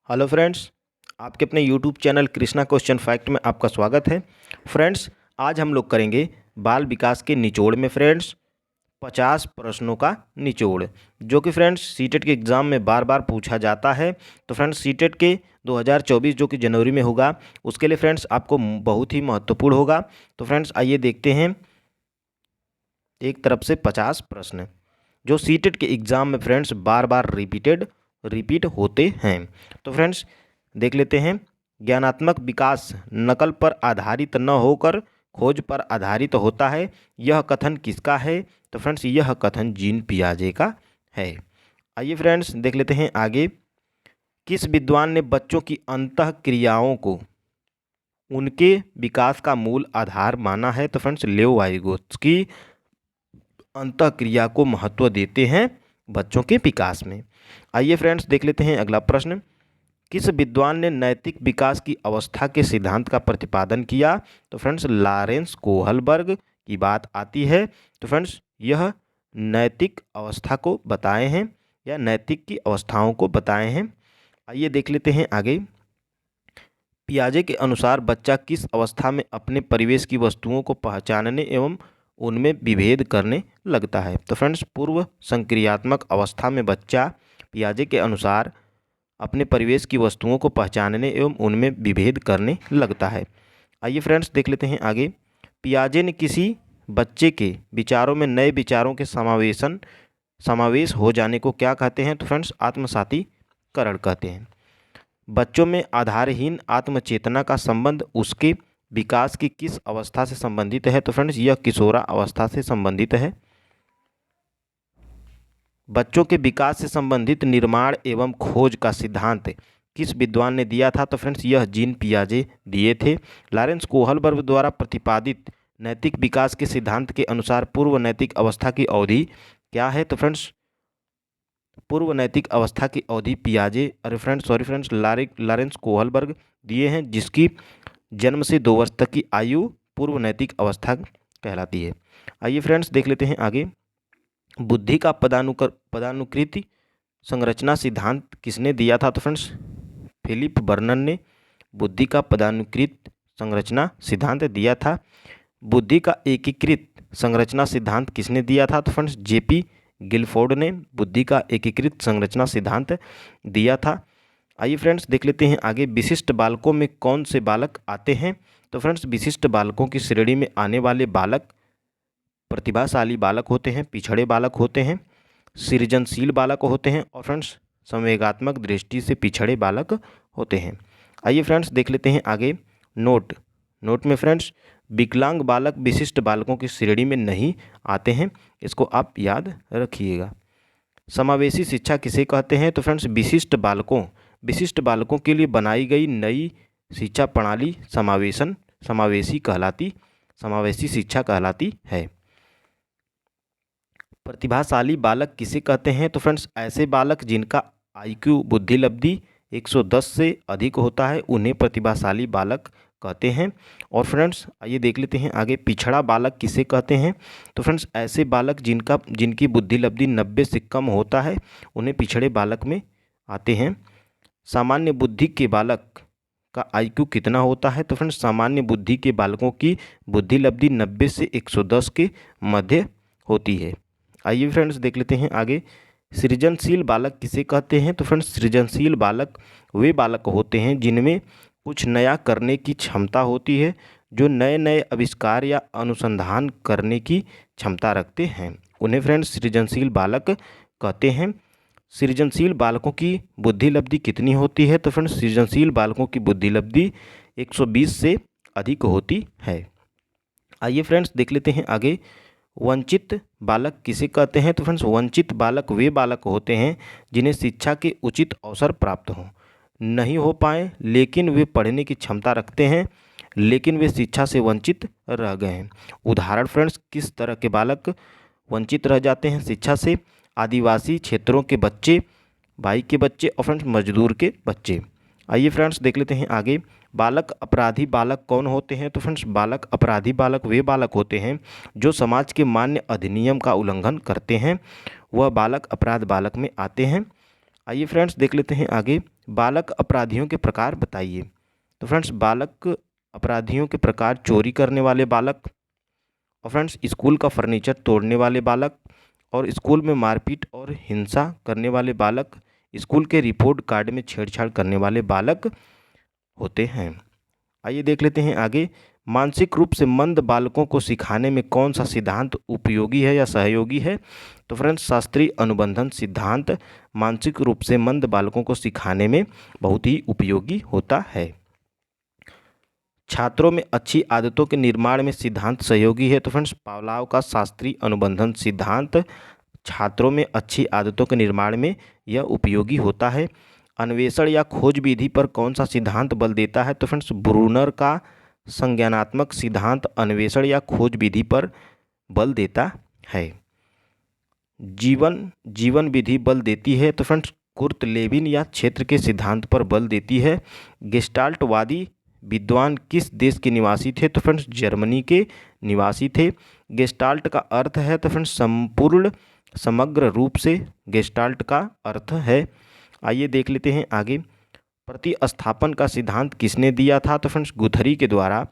Hello friends, आपके अपने YouTube channel Krishna question fact में आपका स्वागत है। फ्रेंड्स, आज हम लोग करेंगे बाल विकास के निचोड़ में फ्रेंड्स 50 प्रश्नों का निचोड़, जो कि फ्रेंड्स सीटेट के एग्ज़ाम में बार बार पूछा जाता है। तो फ्रेंड्स सीटेट के 2024 जो कि जनवरी में होगा, उसके लिए फ्रेंड्स आपको बहुत ही महत्वपूर्ण होगा। तो फ्रेंड्स आइए देखते हैं। एक तरफ से 50 प्रश्न जो सीटेट के एग्ज़ाम में फ्रेंड्स बार बार रिपीट होते हैं। तो फ्रेंड्स देख लेते हैं। ज्ञानात्मक विकास नकल पर आधारित न होकर खोज पर आधारित होता है, यह कथन किसका है? तो फ्रेंड्स यह कथन जीन पियाजे का है। आइए फ्रेंड्स देख लेते हैं आगे। किस विद्वान ने बच्चों की अंतः क्रियाओं को उनके विकास का मूल आधार माना है? तो फ्रेंड्स लेओ वाइगोत्स्की अंतः क्रिया को महत्व देते हैं बच्चों के विकास में। आइए फ्रेंड्स देख लेते हैं अगला प्रश्न। किस विद्वान ने नैतिक विकास की अवस्था के सिद्धांत का प्रतिपादन किया? तो फ्रेंड्स लॉरेंस कोहलबर्ग की बात आती है। तो फ्रेंड्स यह नैतिक अवस्था को बताए हैं या नैतिक की अवस्थाओं को बताए हैं। आइए देख लेते हैं आगे। पियाजे के अनुसार बच्चा किस अवस्था में अपने परिवेश की वस्तुओं को पहचानने एवं उनमें विभेद करने लगता है? तो फ्रेंड्स पूर्व संक्रियात्मक अवस्था में बच्चा पियाजे के अनुसार अपने परिवेश की वस्तुओं को पहचानने एवं उनमें विभेद करने लगता है। आइए फ्रेंड्स देख लेते हैं आगे। पियाजे ने किसी बच्चे के विचारों में नए विचारों के समावेश हो जाने को क्या कहते हैं? तो फ्रेंड्स आत्मसातीकरण कहते हैं। बच्चों में आधारहीन आत्मचेतना का संबंध उसके विकास की किस अवस्था से संबंधित है? तो फ्रेंड्स यह किशोरा अवस्था से संबंधित है। बच्चों के विकास से संबंधित निर्माण एवं खोज का सिद्धांत किस विद्वान ने दिया था? तो फ्रेंड्स यह जीन पियाजे दिए थे। लॉरेंस कोहलबर्ग द्वारा प्रतिपादित नैतिक विकास के सिद्धांत के अनुसार पूर्व नैतिक अवस्था की अवधि क्या है? तो फ्रेंड्स पूर्व नैतिक अवस्था की अवधि पियाजे लॉरेंस कोहलबर्ग दिए हैं, जिसकी जन्म से 2 वर्ष तक की आयु पूर्व नैतिक अवस्था कहलाती है। आइए फ्रेंड्स देख लेते हैं आगे। बुद्धि का पदानुकृति संरचना सिद्धांत किसने दिया था? तो फ्रेंड्स फिलिप बर्नन ने बुद्धि का पदानुकृत संरचना सिद्धांत दिया था। बुद्धि का एकीकृत संरचना सिद्धांत किसने दिया था? तो फ्रेंड्स जेपी गिलफोर्ड ने बुद्धि का एकीकृत संरचना सिद्धांत दिया था। आइए फ्रेंड्स देख लेते हैं आगे। विशिष्ट बालकों में कौन से बालक आते हैं? तो फ्रेंड्स विशिष्ट बालकों की श्रेणी में आने वाले बालक प्रतिभाशाली बालक होते हैं, पिछड़े बालक होते हैं, सृजनशील बालक होते हैं और फ्रेंड्स संवेगात्मक दृष्टि से पिछड़े बालक होते हैं। आइए फ्रेंड्स देख लेते हैं आगे। नोट में फ्रेंड्स विकलांग बालक विशिष्ट बालकों की श्रेणी में नहीं आते हैं, इसको आप याद रखिएगा। समावेशी शिक्षा किसे कहते हैं? तो फ्रेंड्स विशिष्ट बालकों के लिए बनाई गई नई शिक्षा प्रणाली समावेशी शिक्षा कहलाती है। प्रतिभाशाली बालक किसे कहते हैं? तो फ्रेंड्स ऐसे बालक जिनका IQ बुद्धि लब्धि 110 से अधिक होता है, उन्हें प्रतिभाशाली बालक कहते हैं। और फ्रेंड्स आइए देख लेते हैं आगे। पिछड़ा बालक किसे कहते हैं? तो फ्रेंड्स ऐसे बालक जिनकी बुद्धि लब्धि 90 से कम होता है, उन्हें पिछड़े बालक में आते हैं। सामान्य बुद्धि के बालक का IQ कितना होता है? तो फ्रेंड्स सामान्य बुद्धि के बालकों की बुद्धि लब्धि 90 से 110 के मध्य होती है। आइए फ्रेंड्स देख लेते हैं आगे। सृजनशील बालक किसे कहते हैं? तो फ्रेंड्स सृजनशील बालक वे बालक होते हैं जिनमें कुछ नया करने की क्षमता होती है, जो नए नए आविष्कार या अनुसंधान करने की क्षमता रखते हैं, उन्हें फ्रेंड्स सृजनशील बालक कहते हैं। सृजनशील बालकों की बुद्धि लब्धि कितनी होती है? तो फ्रेंड्स सृजनशील बालकों की बुद्धि लब्धि 120 से अधिक होती है। आइए फ्रेंड्स देख लेते हैं आगे। वंचित बालक किसे कहते हैं? तो फ्रेंड्स वंचित बालक वे बालक होते हैं जिन्हें शिक्षा के उचित अवसर प्राप्त हों, नहीं हो पाए, लेकिन वे पढ़ने की क्षमता रखते हैं, लेकिन वे शिक्षा से वंचित रह गए हैं। उदाहरण फ्रेंड्स किस तरह के बालक वंचित रह जाते हैं शिक्षा से? आदिवासी क्षेत्रों के बच्चे, भाई के बच्चे और फ्रेंड्स मजदूर के बच्चे। आइए फ्रेंड्स देख लेते हैं आगे। बालक अपराधी बालक कौन होते हैं? तो फ्रेंड्स बालक अपराधी बालक वे बालक होते हैं जो समाज के मान्य अधिनियम का उल्लंघन करते हैं, वह बालक अपराध बालक में आते हैं। आइए फ्रेंड्स देख लेते हैं आगे। बालक अपराधियों के प्रकार बताइए। तो फ्रेंड्स बालक अपराधियों के प्रकार चोरी करने वाले बालक, और फ्रेंड्स स्कूल का फर्नीचर तोड़ने वाले बालक, और स्कूल में मारपीट और हिंसा करने वाले बालक, स्कूल के रिपोर्ट कार्ड में छेड़छाड़ करने वाले बालक होते हैं। आइए देख लेते हैं आगे। मानसिक रूप से मंद बालकों को सिखाने में कौन सा सिद्धांत उपयोगी है या सहयोगी है। तो फ्रेंड्स शास्त्रीय अनुबंधन सिद्धांत मानसिक रूप से मंद बालकों को सिखाने में बहुत ही उपयोगी होता है। छात्रों में अच्छी आदतों के निर्माण में सिद्धांत सहयोगी है। तो फ्रेंड्स पावलाव का शास्त्रीय अनुबंधन सिद्धांत छात्रों में अच्छी आदतों के निर्माण में यह उपयोगी होता है। अन्वेषण या खोज विधि पर कौन सा सिद्धांत बल देता है। तो फ्रेंड्स ब्रूनर का संज्ञानात्मक सिद्धांत अन्वेषण या खोज विधि पर बल देता है। जीवन विधि बल देती है। तो फ्रेंड्स कुर्ट लेविन या क्षेत्र के सिद्धांत पर बल देती है। गेस्टाल्टवादी विद्वान किस देश के निवासी थे। तो फ्रेंड्स जर्मनी के निवासी थे। गेस्टाल्ट का अर्थ है तो फ्रेंड्स संपूर्ण समग्र रूप से गेस्टाल्ट का अर्थ है। आइए देख लेते हैं आगे। प्रतिस्थापन का सिद्धांत किसने दिया था। तो फ्रेंड्स गुथरी के द्वारा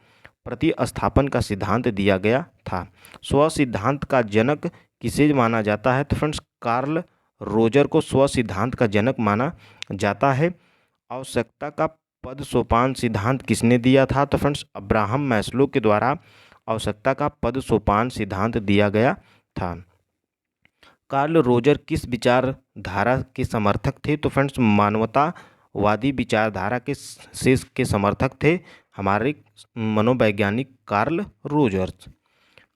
प्रतिस्थापन का सिद्धांत दिया गया था। स्व सिद्धांत का जनक किसे माना जाता है। तो फ्रेंड्स कार्ल रोजर को स्व सिद्धांत का जनक माना जाता है। आवश्यकता का पद सोपान सिद्धांत किसने दिया था। तो फ्रेंड्स अब्राहम मैस्लो के द्वारा आवश्यकता का पद सोपान सिद्धांत दिया गया था। कार्ल रोजर किस विचारधारा के समर्थक थे। तो फ्रेंड्स मानवतावादी विचारधारा के समर्थक थे हमारे मनोवैज्ञानिक कार्ल रोजर्स।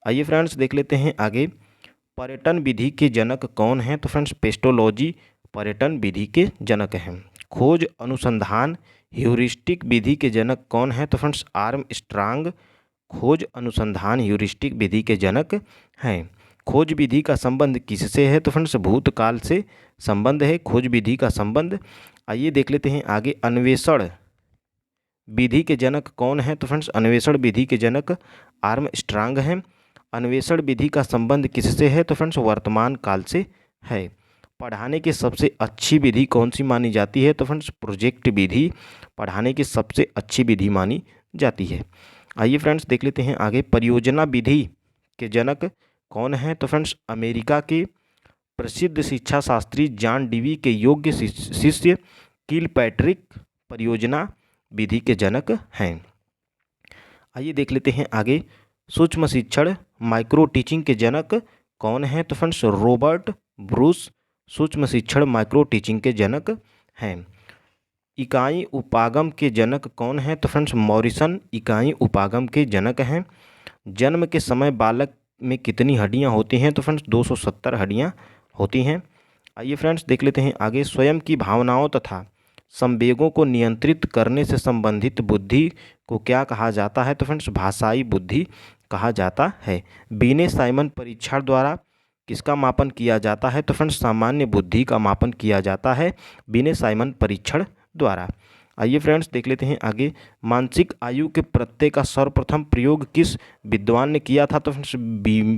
आइए फ्रेंड्स देख लेते हैं आगे। पर्यटन विधि के जनक कौन हैं। तो फ्रेंड्स पेस्टोलॉजी पर्यटन विधि के जनक हैं। खोज अनुसंधान ह्यूरिस्टिक विधि के जनक कौन है। तो फ्रेंड्स आर्मस्ट्रांग खोज अनुसंधान ह्यूरिस्टिक विधि के जनक हैं। खोज विधि का संबंध किससे है। तो फ्रेंड्स भूतकाल से संबंध है खोज विधि का संबंध। आइए देख लेते हैं आगे। अन्वेषण विधि के जनक कौन है। तो फ्रेंड्स अन्वेषण विधि के जनक आर्मस्ट्रांग हैं। अन्वेषण विधि का संबंध किससे है। तो फ्रेंड्स वर्तमान काल से है। पढ़ाने की सबसे अच्छी विधि कौन सी मानी जाती है। तो फ्रेंड्स प्रोजेक्ट विधि पढ़ाने की सबसे अच्छी विधि मानी जाती है। आइए फ्रेंड्स देख लेते हैं आगे। परियोजना विधि के जनक कौन है। तो फ्रेंड्स अमेरिका के प्रसिद्ध शिक्षा शास्त्री जॉन डीवी के योग्य शिष्य किलपैट्रिक परियोजना विधि के जनक हैं। आइए देख लेते हैं आगे। सूक्ष्म शिक्षण माइक्रो टीचिंग के जनक कौन है। तो फ्रेंड्स रॉबर्ट ब्रूस सूक्ष्म शिक्षण माइक्रो टीचिंग के जनक हैं। इकाई उपागम के जनक कौन है। तो फ्रेंड्स मॉरिसन इकाई उपागम के जनक हैं। जन्म के समय बालक में कितनी हड्डियां होती हैं। तो फ्रेंड्स 270 हड्डियां होती हैं। आइए फ्रेंड्स देख लेते हैं आगे। स्वयं की भावनाओं तथा संवेगों को नियंत्रित करने से संबंधित बुद्धि को क्या कहा जाता है। तो फ्रेंड्स भाषाई बुद्धि कहा जाता है। बीने साइमन परीक्षण द्वारा किसका मापन किया जाता है। तो फ्रेंड्स सामान्य बुद्धि का मापन किया जाता है बीने साइमन परीक्षण द्वारा। आइए फ्रेंड्स देख लेते हैं आगे। मानसिक आयु के प्रत्यय का सर्वप्रथम प्रयोग किस विद्वान ने किया था। तो फ्रेंड्स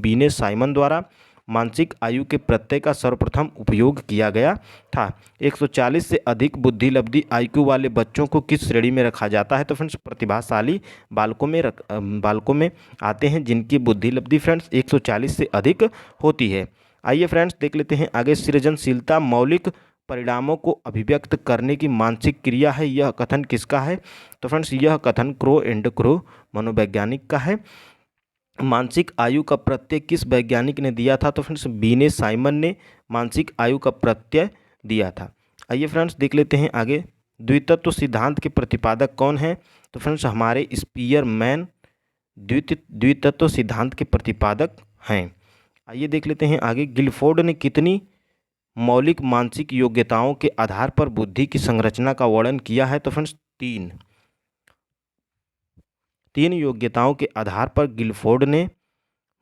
बीने साइमन द्वारा मानसिक आयु के प्रत्यय का सर्वप्रथम उपयोग किया गया था। 140 से अधिक बुद्धिलब्धि आईक्यू वाले बच्चों को किस श्रेणी में रखा जाता है। तो फ्रेंड्स प्रतिभाशाली बालकों में आते हैं जिनकी बुद्धिलब्धि फ्रेंड्स 140 से अधिक होती है। आइए फ्रेंड्स देख लेते हैं आगे। सृजनशीलता मौलिक परिणामों को अभिव्यक्त करने की मानसिक क्रिया है। यह कथन किसका है। तो फ्रेंड्स यह कथन क्रो एंड क्रो मनोवैज्ञानिक का है। मानसिक आयु का प्रत्यय किस वैज्ञानिक ने दिया था। तो फ्रेंड्स बीने साइमन ने मानसिक आयु का प्रत्यय दिया था। आइए फ्रेंड्स देख लेते हैं आगे। द्वितत्व सिद्धांत के प्रतिपादक कौन है। तो फ्रेंड्स हमारे स्पीयरमैन द्वितत्व सिद्धांत के प्रतिपादक हैं। आइए देख लेते हैं आगे। गिलफोर्ड ने कितनी मौलिक मानसिक योग्यताओं के आधार पर बुद्धि की संरचना का वर्णन किया है। तो फ्रेंड्स तीन योग्यताओं के आधार पर गिलफोर्ड ने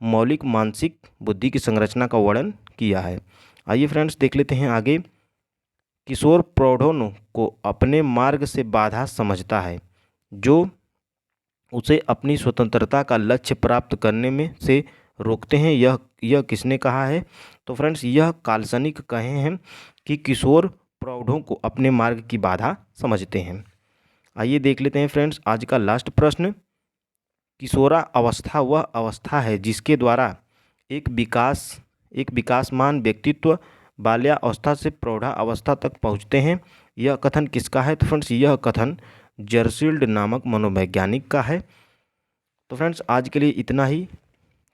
मौलिक मानसिक बुद्धि की संरचना का वर्णन किया है। आइए फ्रेंड्स देख लेते हैं आगे। किशोर प्रौढ़ों को अपने मार्ग से बाधा समझता है जो उसे अपनी स्वतंत्रता का लक्ष्य प्राप्त करने में से रोकते हैं। यह किसने कहा है। तो फ्रेंड्स यह काल्पनिक कहे हैं कि किशोर प्रौढ़ों को अपने मार्ग की बाधा समझते हैं। आइए देख लेते हैं फ्रेंड्स आज का लास्ट प्रश्न। किशोरा अवस्था वह अवस्था है जिसके द्वारा एक विकासमान व्यक्तित्व बाल्यावस्था से प्रौढ़ावस्था तक पहुंचते हैं। यह कथन किसका है? तो फ्रेंड्स यह कथन जर्सील्ड नामक मनोवैज्ञानिक का है। तो फ्रेंड्स आज के लिए इतना ही।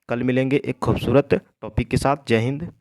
कल मिलेंगे एक खूबसूरत टॉपिक के साथ। जय हिंद।